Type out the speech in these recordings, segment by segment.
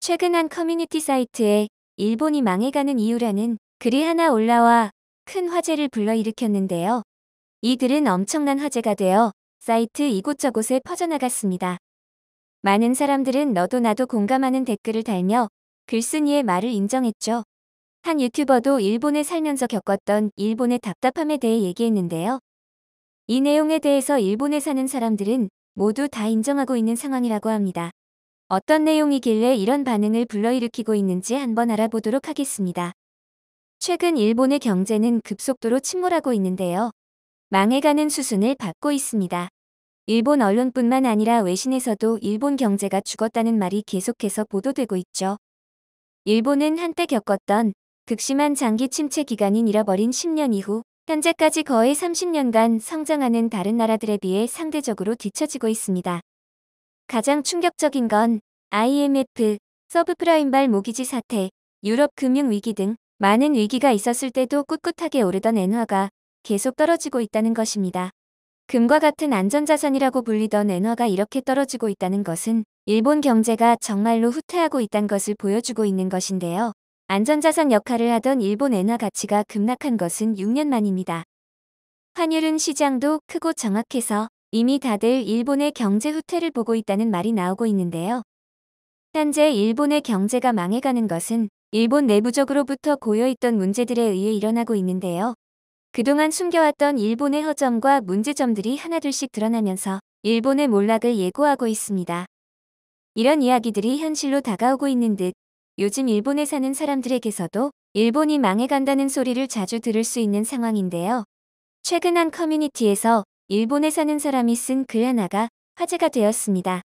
최근 한 커뮤니티 사이트에 일본이 망해가는 이유라는 글이 하나 올라와 큰 화제를 불러일으켰는데요. 이 글은 엄청난 화제가 되어 사이트 이곳저곳에 퍼져나갔습니다. 많은 사람들은 너도 나도 공감하는 댓글을 달며 글쓴이의 말을 인정했죠. 한 유튜버도 일본에 살면서 겪었던 일본의 답답함에 대해 얘기했는데요. 이 내용에 대해서 일본에 사는 사람들은 모두 다 인정하고 있는 상황이라고 합니다. 어떤 내용이길래 이런 반응을 불러일으키고 있는지 한번 알아보도록 하겠습니다. 최근 일본의 경제는 급속도로 침몰하고 있는데요. 망해가는 수순을 밟고 있습니다. 일본 언론뿐만 아니라 외신에서도 일본 경제가 죽었다는 말이 계속해서 보도되고 있죠. 일본은 한때 겪었던 극심한 장기 침체 기간인 잃어버린 10년 이후 현재까지 거의 30년간 성장하는 다른 나라들에 비해 상대적으로 뒤처지고 있습니다. 가장 충격적인 건 IMF, 서브프라임발 모기지 사태, 유럽 금융위기 등 많은 위기가 있었을 때도 꿋꿋하게 오르던 엔화가 계속 떨어지고 있다는 것입니다. 금과 같은 안전자산이라고 불리던 엔화가 이렇게 떨어지고 있다는 것은 일본 경제가 정말로 후퇴하고 있다는 것을 보여주고 있는 것인데요. 안전자산 역할을 하던 일본 엔화 가치가 급락한 것은 6년 만입니다. 환율은 시장도 크고 정확해서 이미 다들 일본의 경제 후퇴를 보고 있다는 말이 나오고 있는데요. 현재 일본의 경제가 망해가는 것은 일본 내부적으로부터 고여있던 문제들에 의해 일어나고 있는데요. 그동안 숨겨왔던 일본의 허점과 문제점들이 하나둘씩 드러나면서 일본의 몰락을 예고하고 있습니다. 이런 이야기들이 현실로 다가오고 있는 듯 요즘 일본에 사는 사람들에게서도 일본이 망해간다는 소리를 자주 들을 수 있는 상황인데요. 최근 한 커뮤니티에서 일본에 사는 사람이 쓴 글 하나가 화제가 되었습니다.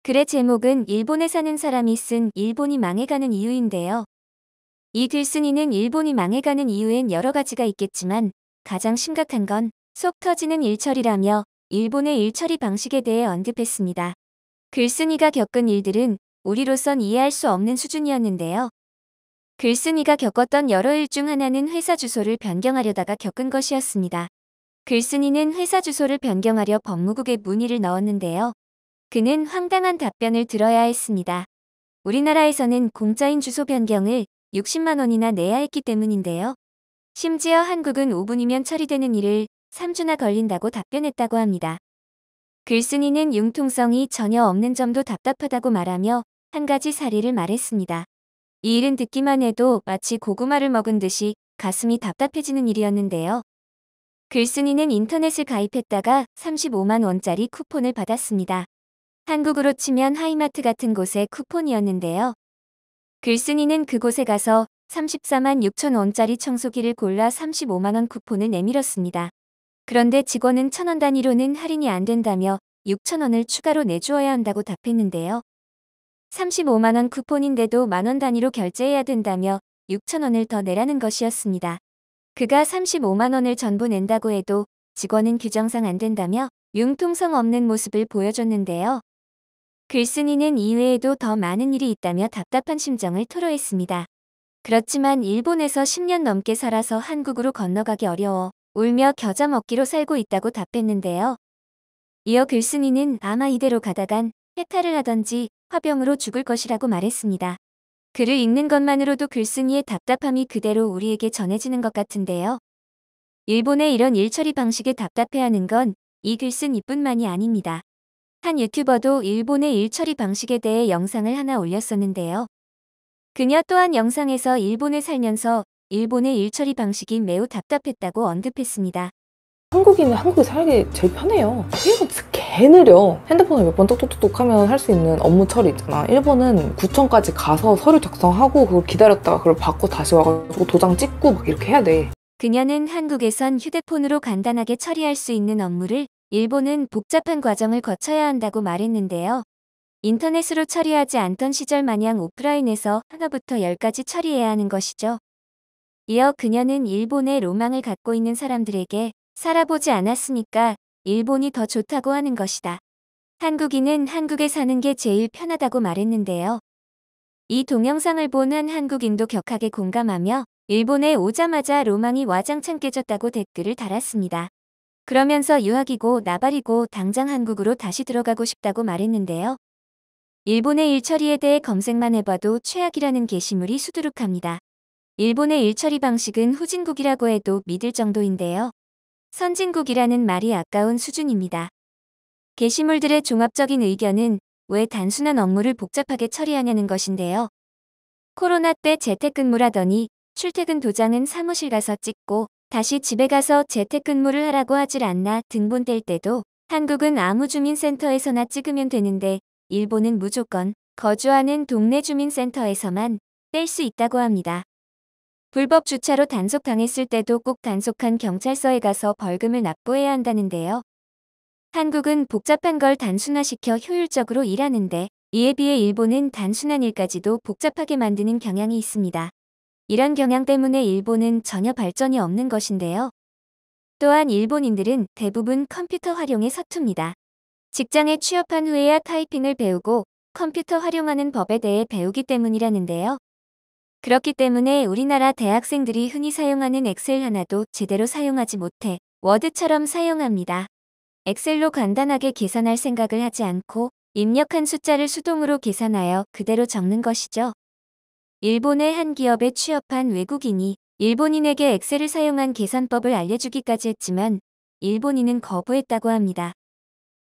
글의 제목은 일본에 사는 사람이 쓴 일본이 망해가는 이유인데요. 이 글쓴이는 일본이 망해가는 이유엔 여러 가지가 있겠지만 가장 심각한 건 속 터지는 일처리라며 일본의 일처리 방식에 대해 언급했습니다. 글쓴이가 겪은 일들은 우리로선 이해할 수 없는 수준이었는데요. 글쓴이가 겪었던 여러 일 중 하나는 회사 주소를 변경하려다가 겪은 것이었습니다. 글쓴이는 회사 주소를 변경하려 법무국에 문의를 넣었는데요. 그는 황당한 답변을 들어야 했습니다. 우리나라에서는 공짜인 주소 변경을 60만 원이나 내야 했기 때문인데요. 심지어 한국은 5분이면 처리되는 일을 3주나 걸린다고 답변했다고 합니다. 글쓴이는 융통성이 전혀 없는 점도 답답하다고 말하며 한 가지 사례를 말했습니다. 이 일은 듣기만 해도 마치 고구마를 먹은 듯이 가슴이 답답해지는 일이었는데요. 글쓴이는 인터넷을 가입했다가 35만 원짜리 쿠폰을 받았습니다. 한국으로 치면 하이마트 같은 곳의 쿠폰이었는데요. 글쓴이는 그곳에 가서 34만 6천 원짜리 청소기를 골라 35만 원 쿠폰을 내밀었습니다. 그런데 직원은 1,000원 단위로는 할인이 안 된다며 6천 원을 추가로 내주어야 한다고 답했는데요. 35만 원 쿠폰인데도 만원 단위로 결제해야 된다며 6천 원을 더 내라는 것이었습니다. 그가 35만 원을 전부 낸다고 해도 직원은 규정상 안 된다며 융통성 없는 모습을 보여줬는데요. 글쓴이는 이외에도 더 많은 일이 있다며 답답한 심정을 토로했습니다. 그렇지만 일본에서 10년 넘게 살아서 한국으로 건너가기 어려워 울며 겨자 먹기로 살고 있다고 답했는데요. 이어 글쓴이는 아마 이대로 가다간 해탈을 하던지 화병으로 죽을 것이라고 말했습니다. 글을 읽는 것만으로도 글쓴이의 답답함이 그대로 우리에게 전해지는 것 같은데요. 일본의 이런 일처리 방식에 답답해하는 건 이 글쓴이뿐만이 아닙니다. 한 유튜버도 일본의 일처리 방식에 대해 영상을 하나 올렸었는데요. 그녀 또한 영상에서 일본에 살면서 일본의 일처리 방식이 매우 답답했다고 언급했습니다. 한국인은 한국에 살기 제일 편해요. 일본 진짜 개 느려. 핸드폰을 몇 번 똑똑똑똑 하면 할 수 있는 업무 처리 있잖아. 일본은 구청까지 가서 서류 작성하고 그걸 기다렸다가 그걸 받고 다시 와가지고 도장 찍고 막 이렇게 해야 돼. 그녀는 한국에선 휴대폰으로 간단하게 처리할 수 있는 업무를 일본은 복잡한 과정을 거쳐야 한다고 말했는데요. 인터넷으로 처리하지 않던 시절 마냥 오프라인에서 하나부터 10까지 처리해야 하는 것이죠. 이어 그녀는 일본의 로망을 갖고 있는 사람들에게 살아보지 않았으니까 일본이 더 좋다고 하는 것이다. 한국인은 한국에 사는 게 제일 편하다고 말했는데요. 이 동영상을 본 한 한국인도 격하게 공감하며 일본에 오자마자 로망이 와장창 깨졌다고 댓글을 달았습니다. 그러면서 유학이고 나발이고 당장 한국으로 다시 들어가고 싶다고 말했는데요. 일본의 일처리에 대해 검색만 해봐도 최악이라는 게시물이 수두룩합니다. 일본의 일처리 방식은 후진국이라고 해도 믿을 정도인데요. 선진국이라는 말이 아까운 수준입니다. 게시물들의 종합적인 의견은 왜 단순한 업무를 복잡하게 처리하냐는 것인데요. 코로나 때 재택근무라더니 출퇴근 도장은 사무실 가서 찍고 다시 집에 가서 재택근무를 하라고 하질 않나 등본 뗄 때도 한국은 아무 주민센터에서나 찍으면 되는데 일본은 무조건 거주하는 동네 주민센터에서만 뗄 수 있다고 합니다. 불법 주차로 단속당했을 때도 꼭 단속한 경찰서에 가서 벌금을 납부해야 한다는데요. 한국은 복잡한 걸 단순화시켜 효율적으로 일하는데 이에 비해 일본은 단순한 일까지도 복잡하게 만드는 경향이 있습니다. 이런 경향 때문에 일본은 전혀 발전이 없는 것인데요. 또한 일본인들은 대부분 컴퓨터 활용에 서툽니다. 직장에 취업한 후에야 타이핑을 배우고 컴퓨터 활용하는 법에 대해 배우기 때문이라는데요. 그렇기 때문에 우리나라 대학생들이 흔히 사용하는 엑셀 하나도 제대로 사용하지 못해 워드처럼 사용합니다. 엑셀로 간단하게 계산할 생각을 하지 않고 입력한 숫자를 수동으로 계산하여 그대로 적는 것이죠. 일본의 한 기업에 취업한 외국인이 일본인에게 엑셀을 사용한 계산법을 알려주기까지 했지만 일본인은 거부했다고 합니다.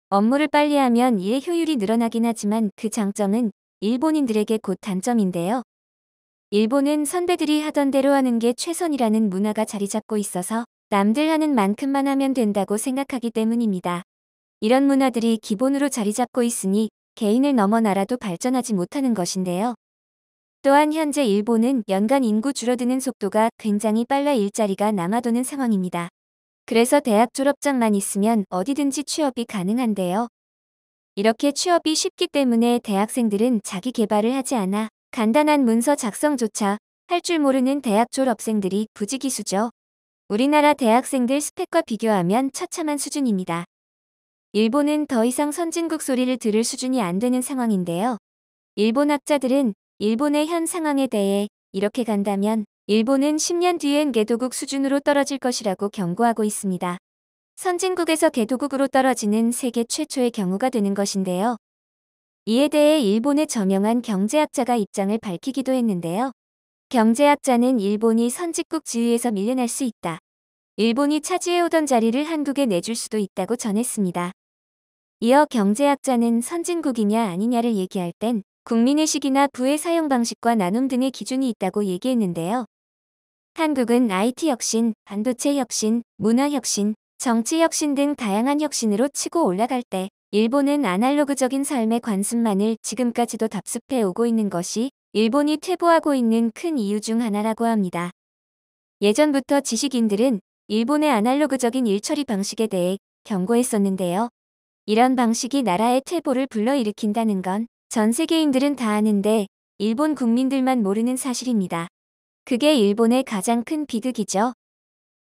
업무를 빨리 하면 일의 효율이 늘어나긴 하지만 그 장점은 일본인들에게 곧 단점인데요. 일본은 선배들이 하던 대로 하는 게 최선이라는 문화가 자리 잡고 있어서 남들 하는 만큼만 하면 된다고 생각하기 때문입니다. 이런 문화들이 기본으로 자리 잡고 있으니 개인을 넘어 나라도 발전하지 못하는 것인데요. 또한 현재 일본은 연간 인구 줄어드는 속도가 굉장히 빨라 일자리가 남아도는 상황입니다. 그래서 대학 졸업장만 있으면 어디든지 취업이 가능한데요. 이렇게 취업이 쉽기 때문에 대학생들은 자기 개발을 하지 않아 간단한 문서 작성조차 할 줄 모르는 대학 졸업생들이 부지기수죠. 우리나라 대학생들 스펙과 비교하면 처참한 수준입니다. 일본은 더 이상 선진국 소리를 들을 수준이 안 되는 상황인데요. 일본 학자들은 일본의 현 상황에 대해 이렇게 간다면 일본은 10년 뒤엔 개도국 수준으로 떨어질 것이라고 경고하고 있습니다. 선진국에서 개도국으로 떨어지는 세계 최초의 경우가 되는 것인데요. 이에 대해 일본의 저명한 경제학자가 입장을 밝히기도 했는데요. 경제학자는 일본이 선진국 지위에서 밀려날 수 있다. 일본이 차지해오던 자리를 한국에 내줄 수도 있다고 전했습니다. 이어 경제학자는 선진국이냐 아니냐를 얘기할 땐 국민의식이나 부의 사용 방식과 나눔 등의 기준이 있다고 얘기했는데요. 한국은 IT 혁신, 반도체 혁신, 문화 혁신, 정치 혁신 등 다양한 혁신으로 치고 올라갈 때 일본은 아날로그적인 삶의 관습만을 지금까지도 답습해 오고 있는 것이 일본이 퇴보하고 있는 큰 이유 중 하나라고 합니다. 예전부터 지식인들은 일본의 아날로그적인 일처리 방식에 대해 경고했었는데요. 이런 방식이 나라의 퇴보를 불러일으킨다는 건 전 세계인들은 다 아는데 일본 국민들만 모르는 사실입니다. 그게 일본의 가장 큰 비극이죠.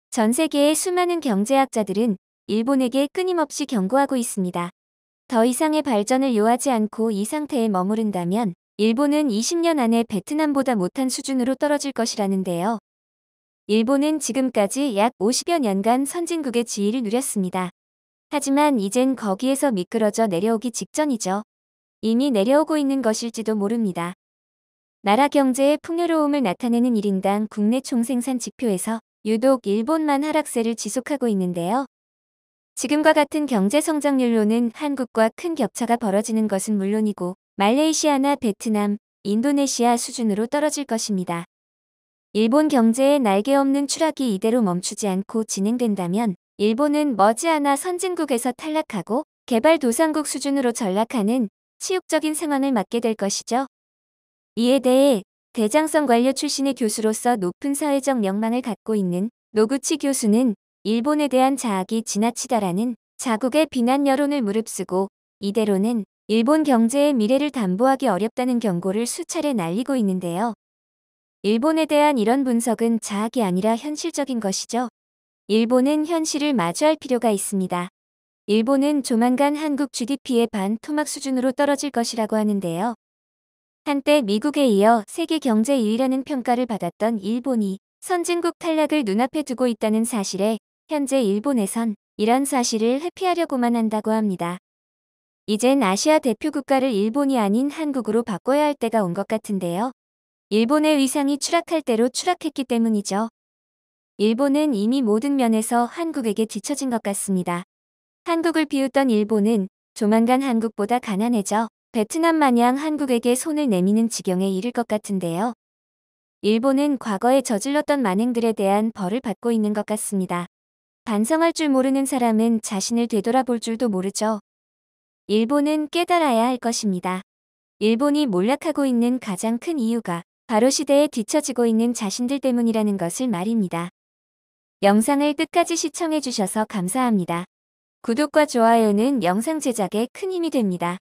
전 세계의 수많은 경제학자들은 일본에게 끊임없이 경고하고 있습니다. 더 이상의 발전을 요하지 않고 이 상태에 머무른다면 일본은 20년 안에 베트남보다 못한 수준으로 떨어질 것이라는데요. 일본은 지금까지 약 50여 년간 선진국의 지위를 누렸습니다. 하지만 이젠 거기에서 미끄러져 내려오기 직전이죠. 이미 내려오고 있는 것일지도 모릅니다. 나라 경제의 풍요로움을 나타내는 1인당 국내 총생산 지표에서 유독 일본만 하락세를 지속하고 있는데요. 지금과 같은 경제 성장률로는 한국과 큰 격차가 벌어지는 것은 물론이고 말레이시아나 베트남, 인도네시아 수준으로 떨어질 것입니다. 일본 경제의 날개 없는 추락이 이대로 멈추지 않고 진행된다면 일본은 머지않아 선진국에서 탈락하고 개발도상국 수준으로 전락하는 치욕적인 상황을 맞게 될 것이죠. 이에 대해 대장성 관료 출신의 교수로서 높은 사회적 명망을 갖고 있는 노구치 교수는 일본에 대한 자학이 지나치다라는 자국의 비난 여론을 무릅쓰고 이대로는 일본 경제의 미래를 담보하기 어렵다는 경고를 수차례 날리고 있는데요. 일본에 대한 이런 분석은 자학이 아니라 현실적인 것이죠. 일본은 현실을 마주할 필요가 있습니다. 일본은 조만간 한국 GDP의 반 토막 수준으로 떨어질 것이라고 하는데요. 한때 미국에 이어 세계 경제 1위라는 평가를 받았던 일본이 선진국 탈락을 눈앞에 두고 있다는 사실에 현재 일본에선 이런 사실을 회피하려고만 한다고 합니다. 이젠 아시아 대표 국가를 일본이 아닌 한국으로 바꿔야 할 때가 온 것 같은데요. 일본의 위상이 추락할 대로 추락했기 때문이죠. 일본은 이미 모든 면에서 한국에게 뒤처진 것 같습니다. 한국을 비웃던 일본은 조만간 한국보다 가난해져 베트남 마냥 한국에게 손을 내미는 지경에 이를 것 같은데요. 일본은 과거에 저질렀던 만행들에 대한 벌을 받고 있는 것 같습니다. 반성할 줄 모르는 사람은 자신을 되돌아볼 줄도 모르죠. 일본은 깨달아야 할 것입니다. 일본이 몰락하고 있는 가장 큰 이유가 바로 시대에 뒤처지고 있는 자신들 때문이라는 것을 말입니다. 영상을 끝까지 시청해주셔서 감사합니다. 구독과 좋아요는 영상 제작에 큰 힘이 됩니다.